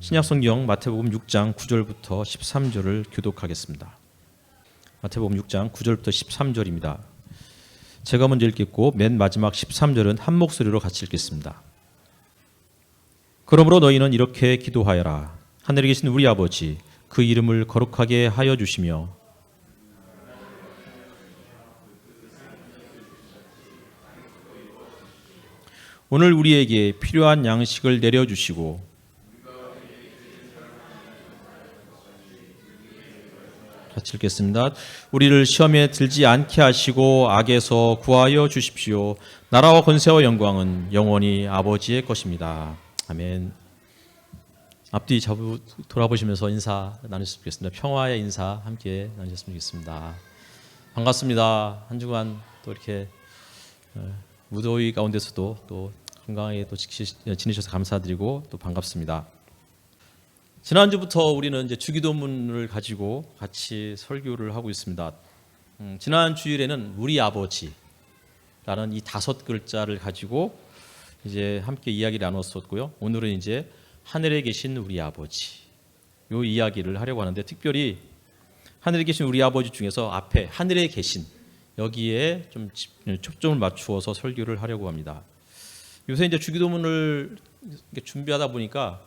신약성경 마태복음 6장 9절부터 13절을 교독하겠습니다. 마태복음 6장 9절부터 13절입니다. 제가 먼저 읽겠고 맨 마지막 13절은 한 목소리로 같이 읽겠습니다. 그러므로 너희는 이렇게 기도하여라. 하늘에 계신 우리 아버지, 그 이름을 거룩하게 하여 주시며 오늘 우리에게 필요한 양식을 내려주시고 같이 읽겠습니다. 우리를 시험에 들지 않게 하시고 악에서 구하여 주십시오. 나라와 권세와 영광은 영원히 아버지의 것입니다. 아멘. 앞뒤 돌아보시면서 인사 나누셨으면 좋겠습니다. 평화의 인사 함께 나누셨으면 좋겠습니다. 반갑습니다. 한 주간 또 이렇게 무더위 가운데서도 또 건강하게 또 지내셔서 감사드리고 또 반갑습니다. 지난주부터 우리는 이제 주기도문을 가지고 같이 설교를 하고 있습니다. 지난 주일에는 우리 아버지라는 이 5글자를 가지고 이제 함께 이야기를 나눴었고요. 오늘은 이제 하늘에 계신 우리 아버지 요 이야기를 하려고 하는데, 특별히 하늘에 계신 우리 아버지 중에서 앞에 하늘에 계신 여기에 좀 초점을 맞추어서 설교를 하려고 합니다. 요새 이제 주기도문을 준비하다 보니까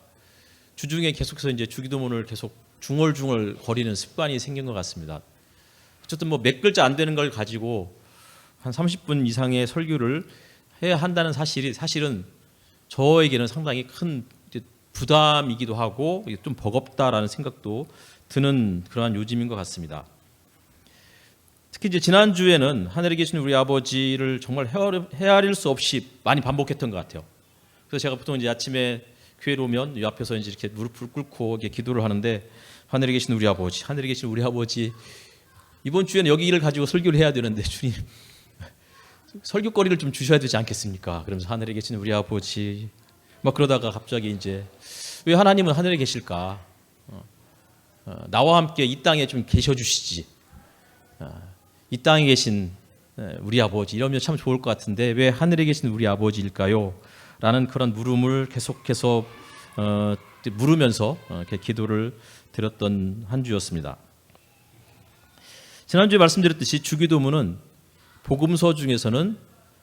주중에 계속해서 이제 주기도문을 계속 중얼중얼 거리는 습관이 생긴 것 같습니다. 어쨌든 뭐 몇 글자 안 되는 걸 가지고 한 30분 이상의 설교를 해야 한다는 사실은 저에게는 상당히 큰 부담이기도 하고 좀 버겁다라는 생각도 드는 그러한 요즘인 것 같습니다. 특히 이제 지난주에는 하늘에 계신 우리 아버지를 정말 헤아릴 수 없이 많이 반복했던 것 같아요. 그래서 제가 보통 이제 아침에 교회로 오면 이 앞에서 이제 이렇게 무릎을 꿇고 이렇게 기도를 하는데, 하늘에 계신 우리 아버지, 하늘에 계신 우리 아버지, 이번 주에는 여기를 가지고 설교를 해야 되는데 주님 설교거리를 좀 주셔야 되지 않겠습니까? 그러면서 하늘에 계신 우리 아버지 막 그러다가 갑자기 이제 왜 하나님은 하늘에 계실까? 나와 함께 이 땅에 좀 계셔 주시지. 이 땅에 계신 우리 아버지 이러면 참 좋을 것 같은데 왜 하늘에 계신 우리 아버지일까요? 라는 그런 물음을 계속해서 물으면서 이렇게 기도를 드렸던 한 주였습니다. 지난주에 말씀드렸듯이 주기도문은 복음서 중에서는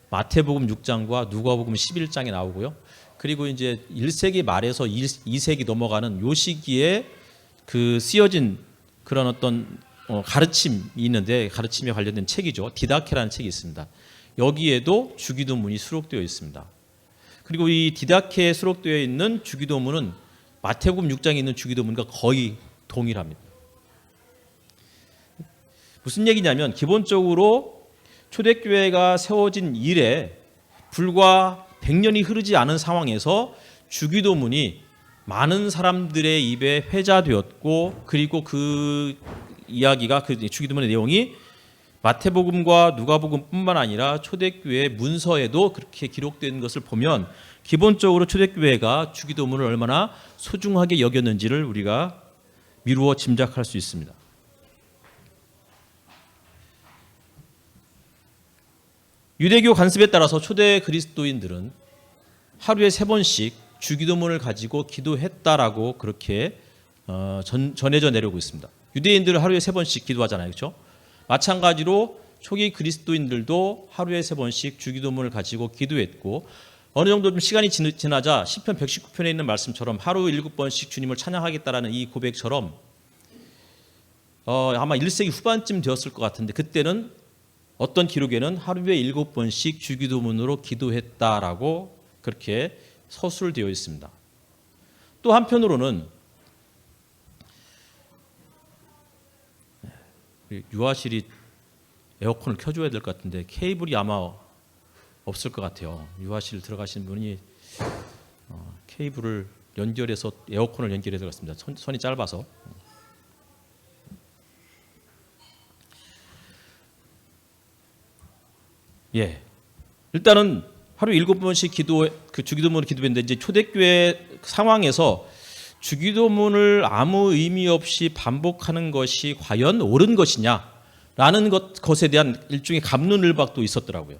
마태복음 6장과 누가복음 11장에 나오고요. 그리고 이제 1세기 말에서 2세기 넘어가는 요 시기에 그 쓰여진 그런 어떤 가르침이 있는데, 가르침에 관련된 책이죠. 디다케라는 책이 있습니다. 여기에도 주기도문이 수록되어 있습니다. 그리고 이 디다케에 수록되어 있는 주기도문은 마태복음 6장에 있는 주기도문과 거의 동일합니다. 무슨 얘기냐면, 기본적으로 초대교회가 세워진 이래 불과 100년이 흐르지 않은 상황에서 주기도문이 많은 사람들의 입에 회자되었고, 그리고 그 이야기가, 그 주기도문의 내용이 마태복음과 누가복음뿐만 아니라 초대교회 문서에도 그렇게 기록된 것을 보면 기본적으로 초대교회가 주기도문을 얼마나 소중하게 여겼는지를 우리가 미루어 짐작할 수 있습니다. 유대교 관습에 따라서 초대 그리스도인들은 하루에 3번씩 주기도문을 가지고 기도했다라고 그렇게 전해져 내려오고 있습니다. 유대인들은 하루에 3번씩 기도하잖아요, 그렇죠? 마찬가지로 초기 그리스도인들도 하루에 3번씩 주기도문을 가지고 기도했고, 어느 정도 좀 시간이 지나자 시편 119편에 있는 말씀처럼 하루 7번씩 주님을 찬양하겠다라는 이 고백처럼 아마 1세기 후반쯤 되었을 것 같은데, 그때는 어떤 기록에는 하루에 7번씩 주기도문으로 기도했다라고 그렇게 서술되어 있습니다. 또 한편으로는 유아실이 에어컨을 켜줘야 될 것 같은데 케이블이 아마 없을 것 같아요. 유아실 들어가신 분이 케이블을 연결해서 에어컨을 연결해야 될 것 같습니다. 선이 짧아서. 예, 일단은 하루 7번씩 주기도문을 기도했는데, 이제 초대교회 상황에서 주기도문을 아무 의미 없이 반복하는 것이 과연 옳은 것이냐라는 것에 대한 일종의 갑론을박도 있었더라고요.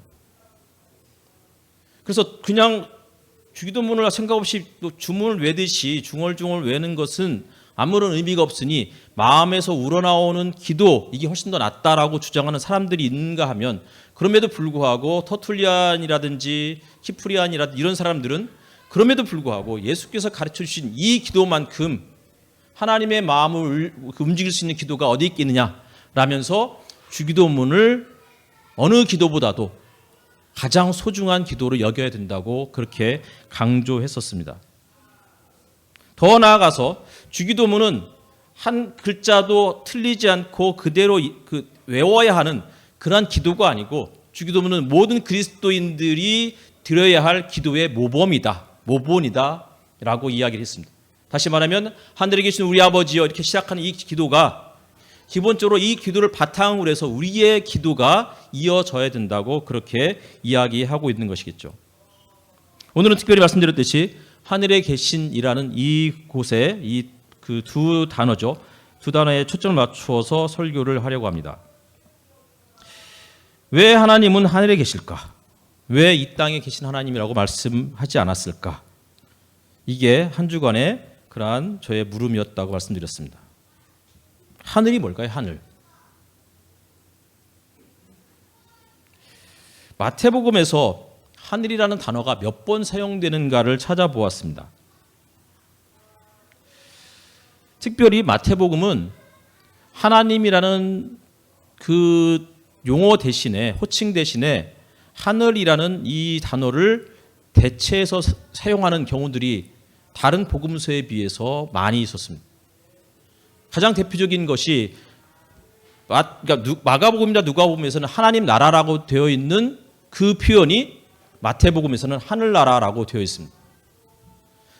그래서 그냥 주기도문을 생각 없이 또 주문을 외듯이 중얼중얼 외는 것은 아무런 의미가 없으니 마음에서 우러나오는 기도 이게 훨씬 더 낫다라고 주장하는 사람들이 있는가 하면 그럼에도 불구하고 터툴리안이라든지 키프리안이라든지 이런 사람들은 그럼에도 불구하고 예수께서 가르쳐 주신 이 기도만큼 하나님의 마음을 움직일 수 있는 기도가 어디 있겠느냐 라면서 주기도문을 어느 기도보다도 가장 소중한 기도로 여겨야 된다고 그렇게 강조했었습니다. 더 나아가서 주기도문은 한 글자도 틀리지 않고 그대로 외워야 하는 그러한 기도가 아니고 주기도문은 모든 그리스도인들이 드려야 할 기도의 모본이다 라고 이야기를 했습니다. 다시 말하면 하늘에 계신 우리 아버지여 이렇게 시작하는 이 기도가 기본적으로 이 기도를 바탕으로 해서 우리의 기도가 이어져야 된다고 그렇게 이야기하고 있는 것이겠죠. 오늘은 특별히 말씀드렸듯이 하늘에 계신이라는 이 곳에 이 그 두 단어죠. 두 단어에 초점을 맞추어서 설교를 하려고 합니다. 왜 하나님은 하늘에 계실까? 왜 이 땅에 계신 하나님이라고 말씀하지 않았을까? 이게 한 주간의 그러한 저의 물음이었다고 말씀드렸습니다. 하늘이 뭘까요? 하늘. 마태복음에서 하늘이라는 단어가 몇 번 사용되는가를 찾아보았습니다. 특별히 마태복음은 하나님이라는 그 용어 대신에 호칭 대신에 하늘이라는 이 단어를 대체해서 사용하는 경우들이 다른 복음서에 비해서 많이 있었습니다. 가장 대표적인 것이 마가복음이나 누가복음에서는 하나님 나라라고 되어 있는 그 표현이 마태복음에서는 하늘나라라고 되어 있습니다.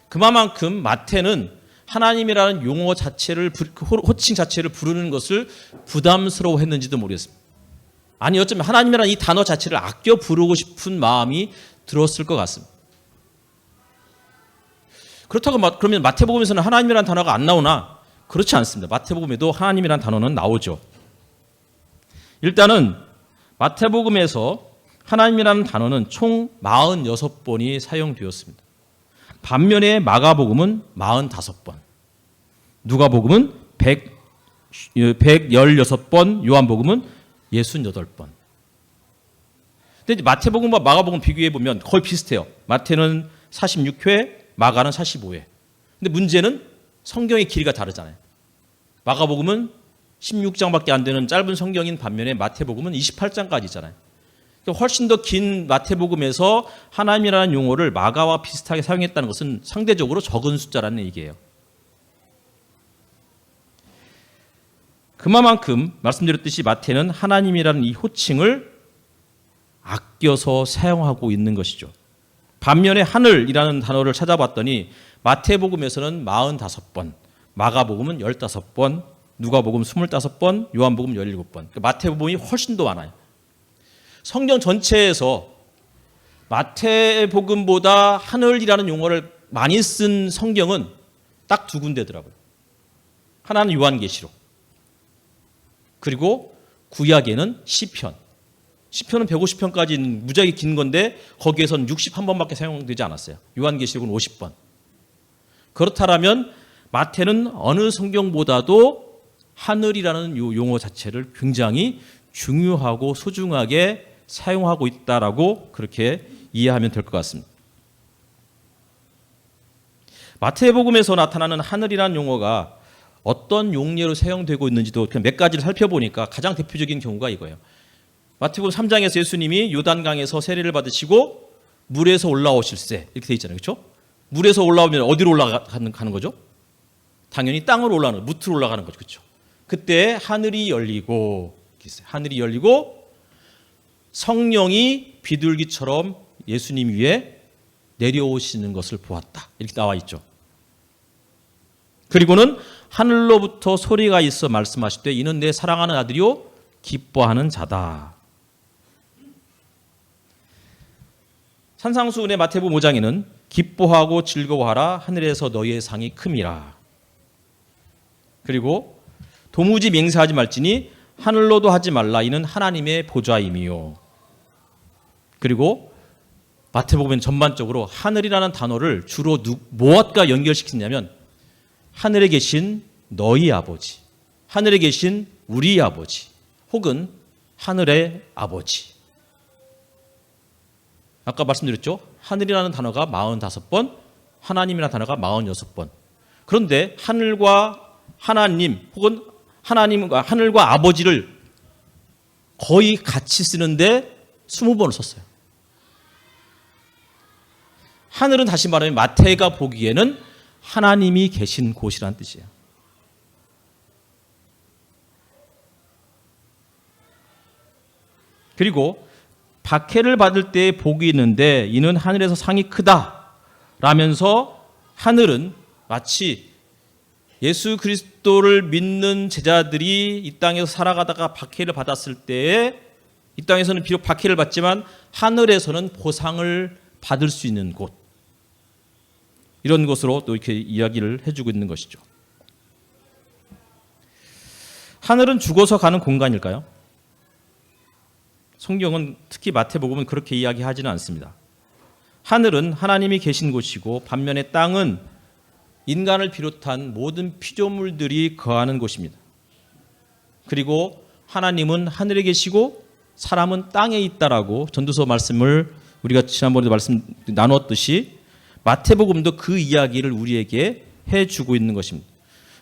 그만큼 마태는 하나님이라는 용어 자체를 호칭 자체를 부르는 것을 부담스러워했는지도 모르겠습니다. 아니 어쩌면 하나님이라는 이 단어 자체를 아껴 부르고 싶은 마음이 들었을 것 같습니다. 그렇다고 그러면 마태복음에서는 하나님이라는 단어가 안 나오나? 그렇지 않습니다. 마태복음에도 하나님이라는 단어는 나오죠. 일단은 마태복음에서 하나님이라는 단어는 총 46번이 사용되었습니다. 반면에 마가복음은 45번, 누가복음은 116번, 요한복음은 68번. 근데 마태복음과 마가복음 비교해 보면 거의 비슷해요. 마태는 46회, 마가는 45회. 근데 문제는 성경의 길이가 다르잖아요. 마가복음은 16장밖에 안 되는 짧은 성경인 반면에 마태복음은 28장까지 있잖아요. 훨씬 더 긴 마태복음에서 하나님이라는 용어를 마가와 비슷하게 사용했다는 것은 상대적으로 적은 숫자라는 얘기예요. 그만큼 말씀드렸듯이 마태는 하나님이라는 이 호칭을 아껴서 사용하고 있는 것이죠. 반면에 하늘이라는 단어를 찾아봤더니 마태복음에서는 45번, 마가복음은 15번, 누가복음 25번, 요한복음 17번. 그러니까 마태복음이 훨씬 더 많아요. 성경 전체에서 마태복음보다 하늘이라는 용어를 많이 쓴 성경은 딱 두 군데더라고요. 하나는 요한계시록, 그리고 구약에는 시편. 시편은 150편까지 무지하게 긴 건데 거기에서는 61번밖에 사용되지 않았어요. 요한계시록은 50번. 그렇다면 마태는 어느 성경보다도 하늘이라는 요 용어 자체를 굉장히 중요하고 소중하게 사용하고 있다라고 그렇게 이해하면 될 것 같습니다. 마태복음에서 나타나는 하늘이라는 용어가 어떤 용례로 사용되고 있는지도 그냥 몇 가지를 살펴보니까 가장 대표적인 경우가 이거예요. 마태복음 3장에서 예수님이 요단강에서 세례를 받으시고 물에서 올라오실세 이렇게 돼 있잖아요. 그렇죠? 물에서 올라오면 어디로 올라가는 거죠? 당연히 땅으로 올라가는, 무트로 올라가는 거죠. 그렇죠? 그때 하늘이 열리고 성령이 비둘기처럼 예수님 위에 내려오시는 것을 보았다. 이렇게 나와 있죠. 그리고는 하늘로부터 소리가 있어 말씀하실 때 이는 내 사랑하는 아들이요 기뻐하는 자다. 산상수훈의 마태복음 5장에는 기뻐하고 즐거워하라 하늘에서 너희의 상이 큼이라. 그리고 도무지 맹세하지 말지니 하늘로도 하지 말라 이는 하나님의 보좌임이요. 그리고 마태복음은 전반적으로 하늘이라는 단어를 주로 무엇과 연결시키냐면 하늘에 계신 너희 아버지, 하늘에 계신 우리 아버지, 혹은 하늘의 아버지. 아까 말씀드렸죠? 하늘이라는 단어가 45번, 하나님이라는 단어가 46번. 그런데 하늘과 하나님 혹은 하나님과 하늘과 아버지를 거의 같이 쓰는데 20번을 썼어요. 하늘은 다시 말하면 마태가 보기에는 하나님이 계신 곳이라는 뜻이에요. 그리고 박해를 받을 때 복이 있는데 이는 하늘에서 상이 크다 라면서 하늘은 마치 예수 그리스도를 믿는 제자들이 이 땅에서 살아가다가 박해를 받았을 때에 이 땅에서는 비록 박해를 받지만 하늘에서는 보상을 받을 수 있는 곳, 이런 것으로 또 이렇게 이야기를 해주고 있는 것이죠. 하늘은 죽어서 가는 공간일까요? 성경은 특히 마태복음은 그렇게 이야기하지는 않습니다. 하늘은 하나님이 계신 곳이고 반면에 땅은 인간을 비롯한 모든 피조물들이 거하는 곳입니다. 그리고 하나님은 하늘에 계시고 사람은 땅에 있다라고 전도서 말씀을 우리가 지난번에도 말씀 나눴듯이 마태복음도 그 이야기를 우리에게 해주고 있는 것입니다.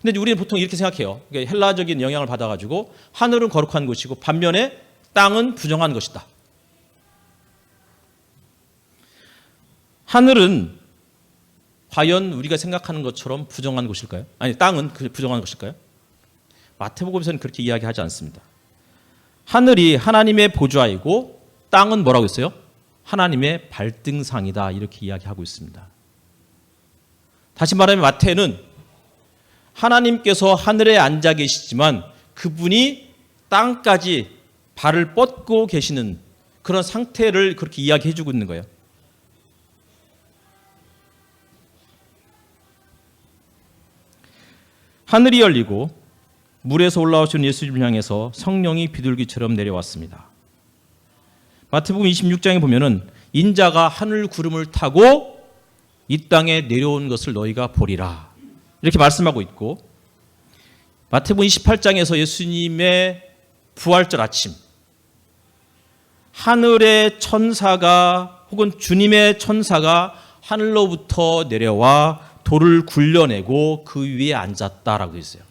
근데 우리는 보통 이렇게 생각해요. 헬라적인 영향을 받아가지고 하늘은 거룩한 곳이고 반면에 땅은 부정한 것이다. 하늘은 과연 우리가 생각하는 것처럼 부정한 곳일까요? 아니, 땅은 부정한 것일까요? 마태복음에서는 그렇게 이야기하지 않습니다. 하늘이 하나님의 보좌이고 땅은 뭐라고 했어요? 하나님의 발등상이다, 이렇게 이야기하고 있습니다. 다시 말하면 마태는 하나님께서 하늘에 앉아 계시지만 그분이 땅까지 발을 뻗고 계시는 그런 상태를 그렇게 이야기해 주고 있는 거예요. 하늘이 열리고 물에서 올라오신 예수님을 향해서 성령이 비둘기처럼 내려왔습니다. 마태복음 26장에 보면은 인자가 하늘 구름을 타고 이 땅에 내려온 것을 너희가 보리라, 이렇게 말씀하고 있고, 마태복음 28장에서 예수님의 부활절 아침, 하늘의 천사가 혹은 주님의 천사가 하늘로부터 내려와 돌을 굴려내고 그 위에 앉았다라고 했어요.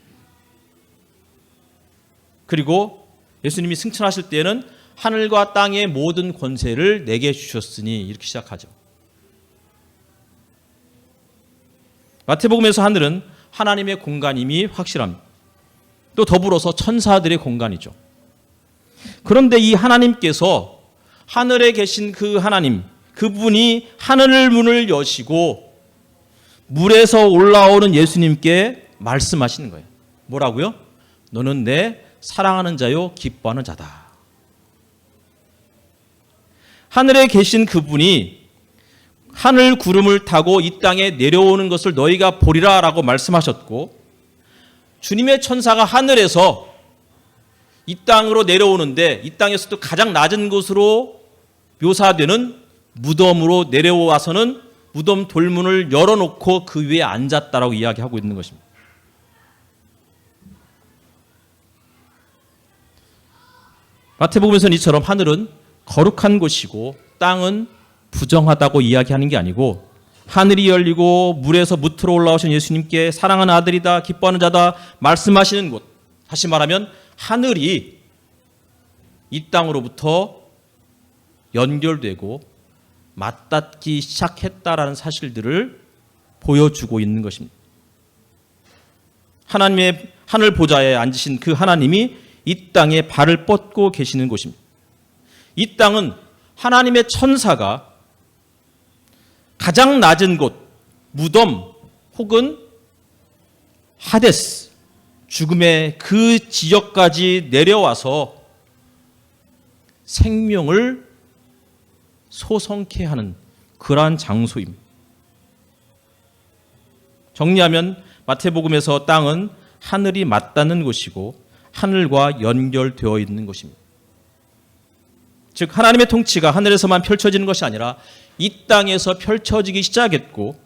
그리고 예수님이 승천하실 때에는 하늘과 땅의 모든 권세를 내게 주셨으니, 이렇게 시작하죠. 마태복음에서 하늘은 하나님의 공간임이 확실합니다. 또 더불어서 천사들의 공간이죠. 그런데 이 하나님께서 하늘에 계신 그 하나님, 그분이 하늘 문을 여시고 물에서 올라오는 예수님께 말씀하시는 거예요. 뭐라고요? 너는 내 사랑하는 자요 기뻐하는 자다. 하늘에 계신 그분이 하늘 구름을 타고 이 땅에 내려오는 것을 너희가 보리라 라고 말씀하셨고, 주님의 천사가 하늘에서 이 땅으로 내려오는데 이 땅에서도 가장 낮은 곳으로 묘사되는 무덤으로 내려와서는 무덤 돌문을 열어놓고 그 위에 앉았다라고 이야기하고 있는 것입니다. 마태복음에서는 이처럼 하늘은 거룩한 곳이고 땅은 부정하다고 이야기하는 게 아니고, 하늘이 열리고 물에서 무트로 올라오신 예수님께 사랑하는 아들이다, 기뻐하는 자다 말씀하시는 곳, 다시 말하면 하늘이 이 땅으로부터 연결되고 맞닿기 시작했다라는 사실들을 보여주고 있는 것입니다. 하나님의 하늘 보좌에 앉으신 그 하나님이 이 땅에 발을 뻗고 계시는 곳입니다. 이 땅은 하나님의 천사가 가장 낮은 곳, 무덤 혹은 하데스, 죽음의 그 지역까지 내려와서 생명을 소성케 하는 그러한 장소입니다. 정리하면 마태복음에서 땅은 하늘이 맞닿는 곳이고 하늘과 연결되어 있는 곳입니다. 즉 하나님의 통치가 하늘에서만 펼쳐지는 것이 아니라 이 땅에서 펼쳐지기 시작했고,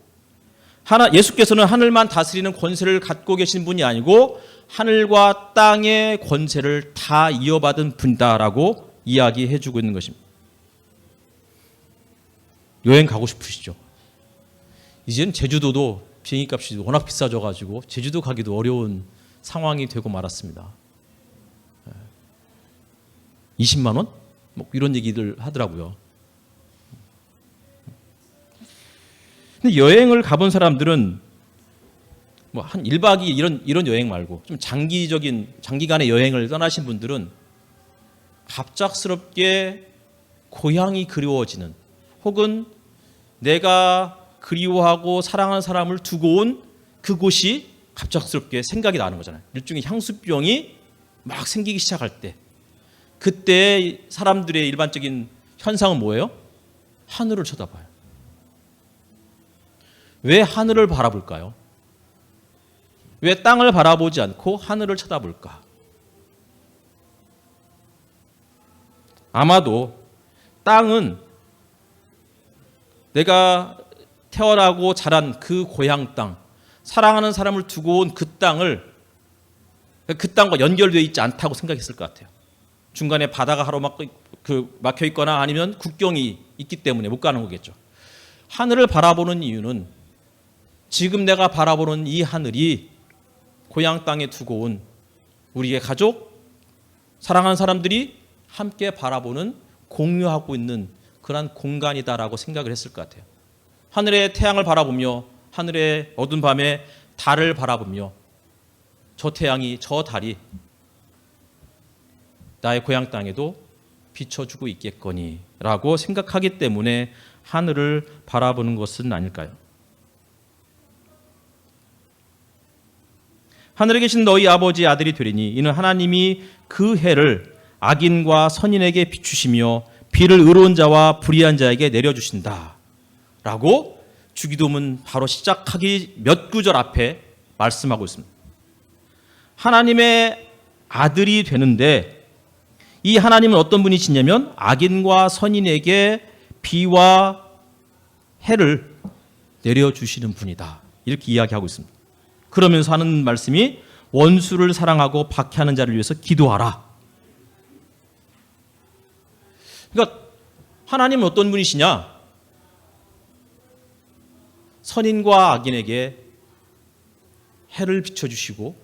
예수께서는 하늘만 다스리는 권세를 갖고 계신 분이 아니고 하늘과 땅의 권세를 다 이어받은 분이다라고 이야기해 주고 있는 것입니다. 여행 가고 싶으시죠? 이제는 제주도도 비행기값이 워낙 비싸져가지고 제주도 가기도 어려운 상황이 되고 말았습니다. 20만 원? 뭐 이런 얘기들 하더라고요. 근데 여행을 가본 사람들은 뭐 한 1박 2일 이런 여행 말고 좀 장기간의 여행을 떠나신 분들은 갑작스럽게 고향이 그리워지는, 혹은 내가 그리워하고 사랑하는 사람을 두고 온 그곳이 갑작스럽게 생각이 나는 거잖아요. 일종의 향수병이 막 생기기 시작할 때, 그때 사람들의 일반적인 현상은 뭐예요? 하늘을 쳐다봐요. 왜 하늘을 바라볼까요? 왜 땅을 바라보지 않고 하늘을 쳐다볼까? 아마도 땅은 내가 태어나고 자란 그 고향 땅, 사랑하는 사람을 두고 온 그 땅과 연결되어 있지 않다고 생각했을 것 같아요. 중간에 바다가 막혀 있거나 아니면 국경이 있기 때문에 못 가는 거겠죠. 하늘을 바라보는 이유는 지금 내가 바라보는 이 하늘이 고향 땅에 두고 온 우리의 가족, 사랑하는 사람들이 함께 바라보는, 공유하고 있는 그런 공간이다라고 생각을 했을 것 같아요. 하늘의 태양을 바라보며, 하늘의 어두운 밤에 달을 바라보며, 저 태양이, 저 달이 나의 고향 땅에도 비춰주고 있겠거니 라고 생각하기 때문에 하늘을 바라보는 것은 아닐까요? 하늘에 계신 너희 아버지의 아들이 되리니 이는 하나님이 그 해를 악인과 선인에게 비추시며 비를 의로운 자와 불의한 자에게 내려주신다 라고 주기도문 바로 시작하기 몇 구절 앞에 말씀하고 있습니다. 하나님의 아들이 되는데 이 하나님은 어떤 분이시냐면 악인과 선인에게 비와 해를 내려주시는 분이다, 이렇게 이야기하고 있습니다. 그러면서 하는 말씀이 원수를 사랑하고 박해하는 자를 위해서 기도하라. 그러니까 하나님은 어떤 분이시냐? 선인과 악인에게 해를 비춰주시고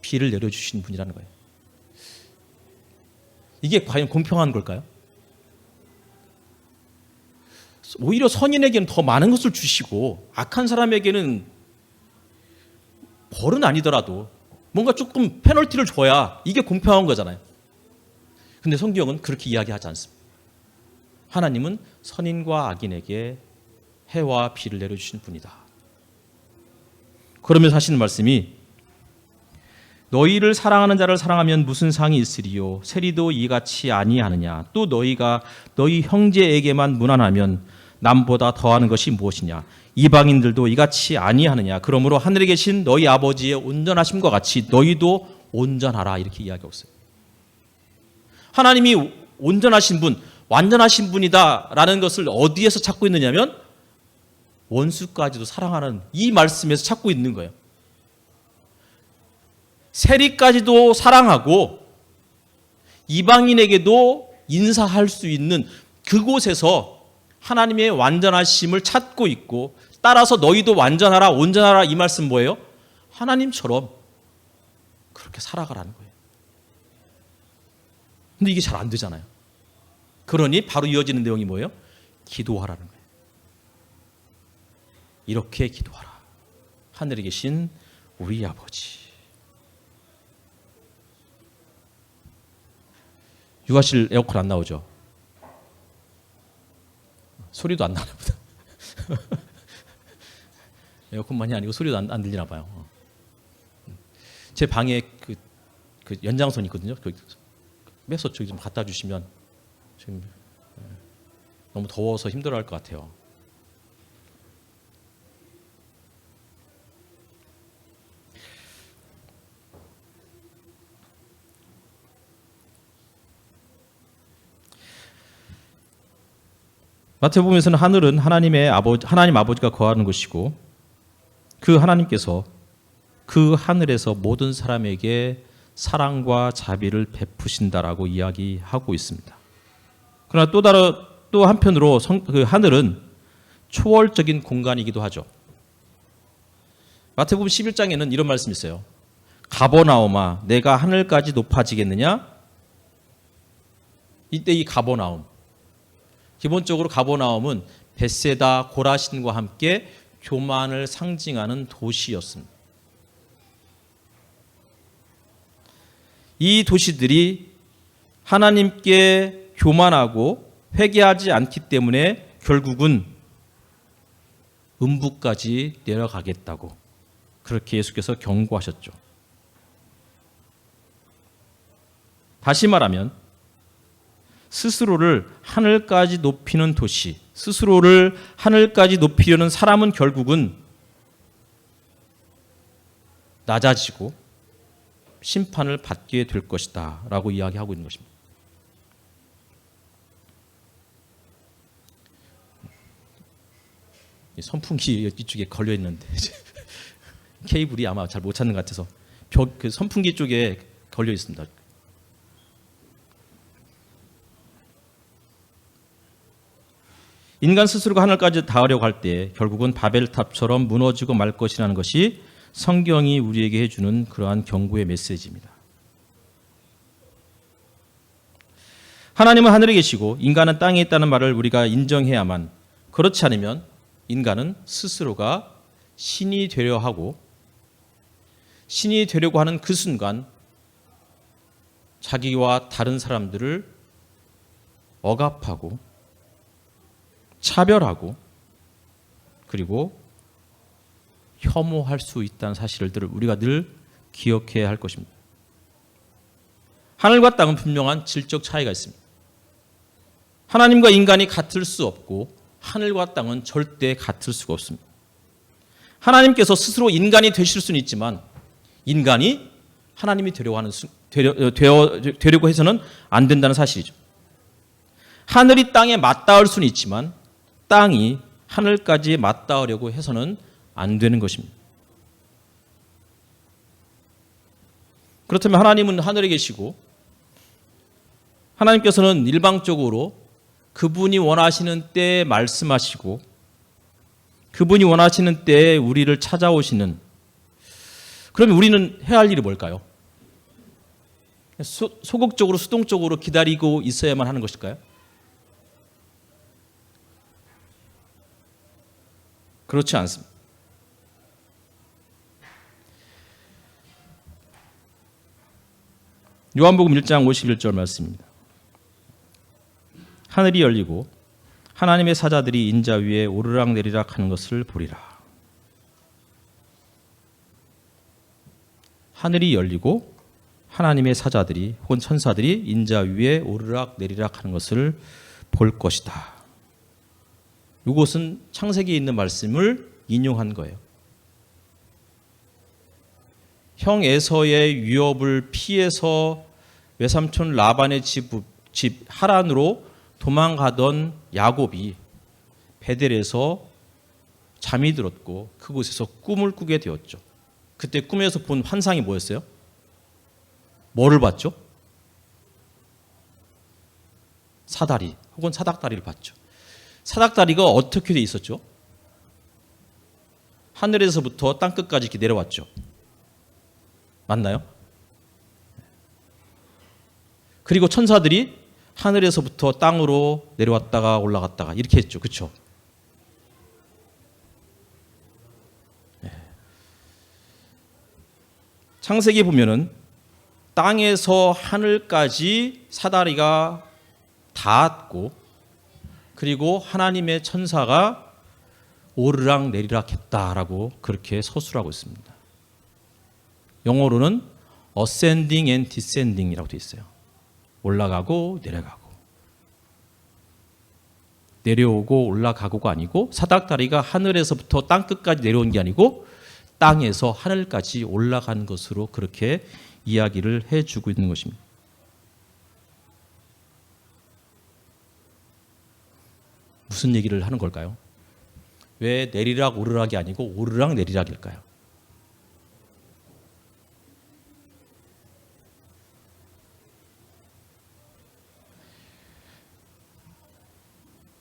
비를 내려주시는 분이라는 거예요. 이게 과연 공평한 걸까요? 오히려 선인에게는 더 많은 것을 주시고 악한 사람에게는 벌은 아니더라도 뭔가 조금 페널티를 줘야 이게 공평한 거잖아요. 근데 성경은 그렇게 이야기하지 않습니다. 하나님은 선인과 악인에게 해와 비를 내려주시는 분이다. 그러면서 하시는 말씀이 너희를 사랑하는 자를 사랑하면 무슨 상이 있으리요? 세리도 이같이 아니하느냐? 또 너희가 너희 형제에게만 무난하면 남보다 더하는 것이 무엇이냐? 이방인들도 이같이 아니하느냐? 그러므로 하늘에 계신 너희 아버지의 온전하심과 같이 너희도 온전하라, 이렇게 이야기하고 있어요. 하나님이 온전하신 분, 완전하신 분이다라는 것을 어디에서 찾고 있느냐면 원수까지도 사랑하는 이 말씀에서 찾고 있는 거예요. 세리까지도 사랑하고 이방인에게도 인사할 수 있는 그곳에서 하나님의 완전하심을 찾고 있고, 따라서 너희도 완전하라, 온전하라, 이 말씀 뭐예요? 하나님처럼 그렇게 살아가라는 거예요. 근데 이게 잘 안 되잖아요. 그러니 바로 이어지는 내용이 뭐예요? 기도하라는 거예요. 이렇게 기도하라. 하늘에 계신 우리 아버지. 육아실 에어컨 안 나오죠? 소리도 안 나나 보다. 에어컨만이 아니고 소리도 안 들리나 봐요. 제 방에 그 연장선이 있거든요. 빼서 저기 좀 갖다 주시면, 지금 너무 더워서 힘들어할 것 같아요. 마태복음에서는 하늘은 하나님 아버지가 거하는 곳이고 그 하나님께서 그 하늘에서 모든 사람에게 사랑과 자비를 베푸신다라고 이야기하고 있습니다. 그러나 또 한편으로 그 하늘은 초월적인 공간이기도 하죠. 마태복음 11장에는 이런 말씀이 있어요. 가버나움아, 내가 하늘까지 높아지겠느냐? 이때 이 가버나움, 기본적으로 가버나움은 벳세다 고라신과 함께 교만을 상징하는 도시였습니다. 이 도시들이 하나님께 교만하고 회개하지 않기 때문에 결국은 음부까지 내려가겠다고 그렇게 예수께서 경고하셨죠. 다시 말하면 스스로를 하늘까지 높이는 도시, 스스로를 하늘까지 높이려는 사람은 결국은 낮아지고 심판을 받게 될 것이다 라고 이야기하고 있는 것입니다. 선풍기 이쪽에 걸려 있는데 케이블이 아마 잘 못 찾는 것 같아서 그 선풍기 쪽에 걸려 있습니다. 인간 스스로가 하늘까지 닿으려고 할 때 결국은 바벨탑처럼 무너지고 말 것이라는 것이 성경이 우리에게 해주는 그러한 경고의 메시지입니다. 하나님은 하늘에 계시고 인간은 땅에 있다는 말을 우리가 인정해야만, 그렇지 않으면 인간은 스스로가 신이 되려 하고 신이 되려고 하는 그 순간 자기와 다른 사람들을 억압하고 차별하고 그리고 혐오할 수 있다는 사실을 우리가 늘 기억해야 할 것입니다. 하늘과 땅은 분명한 질적 차이가 있습니다. 하나님과 인간이 같을 수 없고 하늘과 땅은 절대 같을 수가 없습니다. 하나님께서 스스로 인간이 되실 수는 있지만 인간이 하나님이 되려고 해서는 안 된다는 사실이죠. 하늘이 땅에 맞닿을 수는 있지만 땅이 하늘까지 맞닿으려고 해서는 안 되는 것입니다. 그렇다면 하나님은 하늘에 계시고 하나님께서는 일방적으로 그분이 원하시는 때에 말씀하시고 그분이 원하시는 때에 우리를 찾아오시는, 그러면 우리는 해야 할 일이 뭘까요? 소극적으로 수동적으로 기다리고 있어야만 하는 것일까요? 그렇지 않습니다. 요한복음 1장 51절 말씀입니다. 하늘이 열리고 하나님의 사자들이 인자 위에 오르락내리락 하는 것을 보리라. 하늘이 열리고 하나님의 사자들이 혹은 천사들이 인자 위에 오르락내리락 하는 것을 볼 것이다. 이것은 창세기에 있는 말씀을 인용한 거예요. 형 에서의 위협을 피해서 외삼촌 라반의 집 하란으로 도망가던 야곱이 베델에서 잠이 들었고 그곳에서 꿈을 꾸게 되었죠. 그때 꿈에서 본 환상이 뭐였어요? 뭐를 봤죠? 사다리 혹은 사닥다리를 봤죠. 사닥다리가 어떻게 돼 있었죠? 하늘에서부터 땅끝까지 이렇게 내려왔죠. 맞나요? 그리고 천사들이 하늘에서부터 땅으로 내려왔다가 올라갔다가 이렇게 했죠. 그렇죠? 네. 창세기에 보면은 땅에서 하늘까지 사다리가 닿았고 그리고 하나님의 천사가 오르락 내리락 했다라고 그렇게 서술하고 있습니다. 영어로는 ascending and descending이라고 되어 있어요. 올라가고 내려가고 내려오고 올라가고가 아니고 사닥다리가 하늘에서부터 땅끝까지 내려온 게 아니고 땅에서 하늘까지 올라간 것으로 그렇게 이야기를 해주고 있는 것입니다. 무슨 얘기를 하는 걸까요? 왜 내리락 오르락이 아니고 오르락 내리락일까요?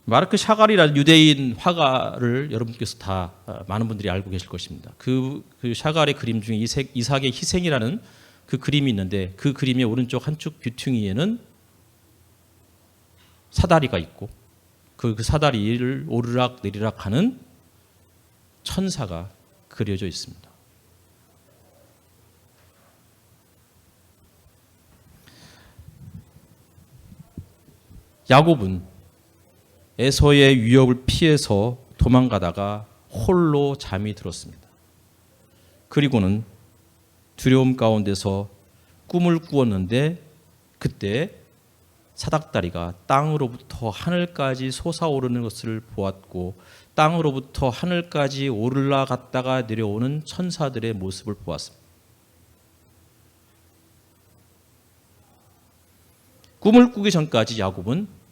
마르크 샤갈이라는 유대인 화가를 여러분께서 다 많은 분들이 알고 계실 것입니다. 그 샤갈의 그림 중에 이삭의 희생이라는 그 그림이 있는데 그 그림의 오른쪽 한쪽 귀퉁이에는 사다리가 있고 그 사다리를 오르락 내리락 하는 천사가 그려져 있습니다. 야곱은 에서의 위협을 피해서 도망가다가 홀로 잠이 들었습니다. 그리고는 두려움 가운데서 꿈을 꾸었는데 그때 사닥다리가 땅으로부터 하늘까지 솟아오르는 것을 보았고 땅으로부터 하늘까지 올라갔다가 내려오는 천사들의 모습을 보았습니다. 꿈을 꾸기 전까지 야곱은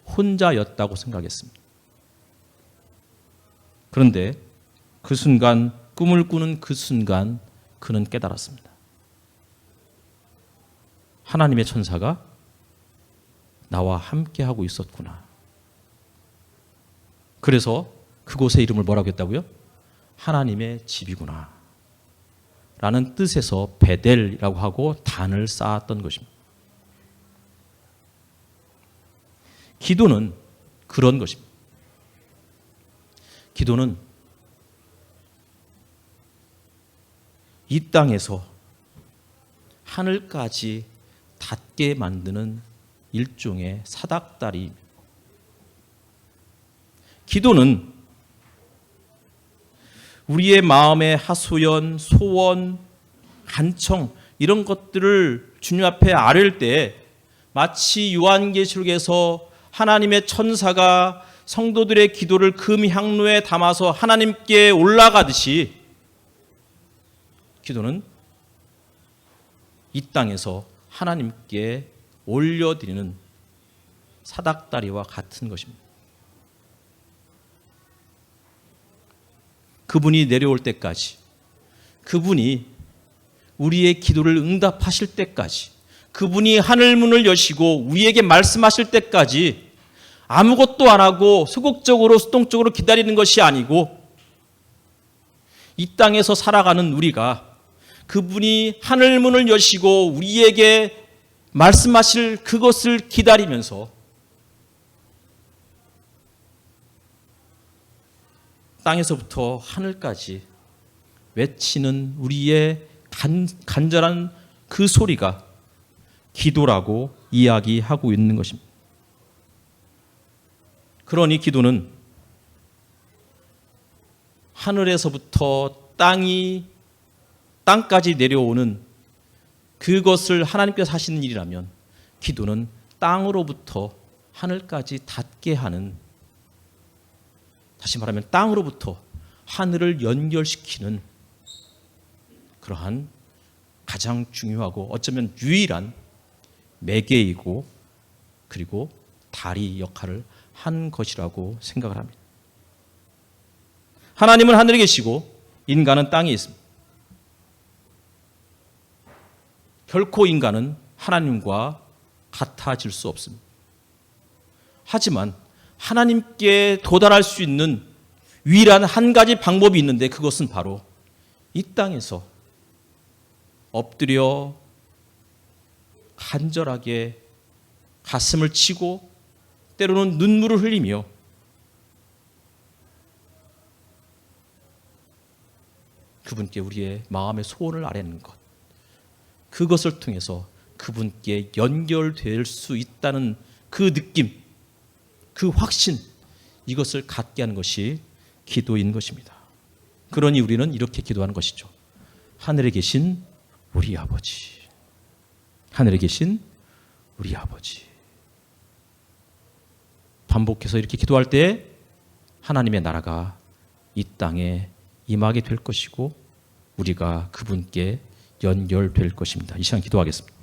혼자였다고 생각했습니다. 그런데 그 순간, 꿈을 꾸는 그 순간 그는 깨달았습니다. 하나님의 천사가 나와 함께하고 있었구나. 그래서 그곳의 이름을 뭐라고 했다고요? 하나님의 집이구나 라는 뜻에서 베델이라고 하고 단을 쌓았던 것입니다. 기도는 그런 것입니다. 기도는 이 땅에서 하늘까지 닿게 만드는 일종의 사닥다리입니다. 기도는 우리의 마음의 하소연, 소원, 간청 이런 것들을 주님 앞에 아뢰을 때 마치 요한계시록에서 하나님의 천사가 성도들의 기도를 금향로에 담아서 하나님께 올라가듯이 기도는 이 땅에서 하나님께 올려드리는 사닥다리와 같은 것입니다. 그분이 내려올 때까지, 그분이 우리의 기도를 응답하실 때까지, 그분이 하늘문을 여시고 우리에게 말씀하실 때까지 아무것도 안 하고 소극적으로 수동적으로 기다리는 것이 아니고 이 땅에서 살아가는 우리가 그분이 하늘문을 여시고 우리에게 말씀하실 그것을 기다리면서 땅에서부터 하늘까지 외치는 우리의 간절한 그 소리가 기도라고 이야기하고 있는 것입니다. 그러니 기도는 하늘에서부터 땅까지 내려오는 그것을 하나님께서 하시는 일이라면 기도는 땅으로부터 하늘까지 닿게 하는, 다시 말하면 땅으로부터 하늘을 연결시키는 그러한 가장 중요하고 어쩌면 유일한 매개이고 그리고 다리 역할을 한 것이라고 생각을 합니다. 하나님은 하늘에 계시고 인간은 땅에 있습니다. 결코 인간은 하나님과 같아질 수 없습니다. 하지만 하나님께 도달할 수 있는 유일한 한 가지 방법이 있는데 그것은 바로 이 땅에서 엎드려 간절하게 가슴을 치고 때로는 눈물을 흘리며 그분께 우리의 마음의 소원을 아뢰는 것, 그것을 통해서 그분께 연결될 수 있다는 그 느낌, 그 확신, 이것을 갖게 하는 것이 기도인 것입니다. 그러니 우리는 이렇게 기도하는 것이죠. 하늘에 계신 우리 아버지, 하늘에 계신 우리 아버지. 반복해서 이렇게 기도할 때 하나님의 나라가 이 땅에 임하게 될 것이고 우리가 그분께 연결될 것입니다. 이 시간 기도하겠습니다.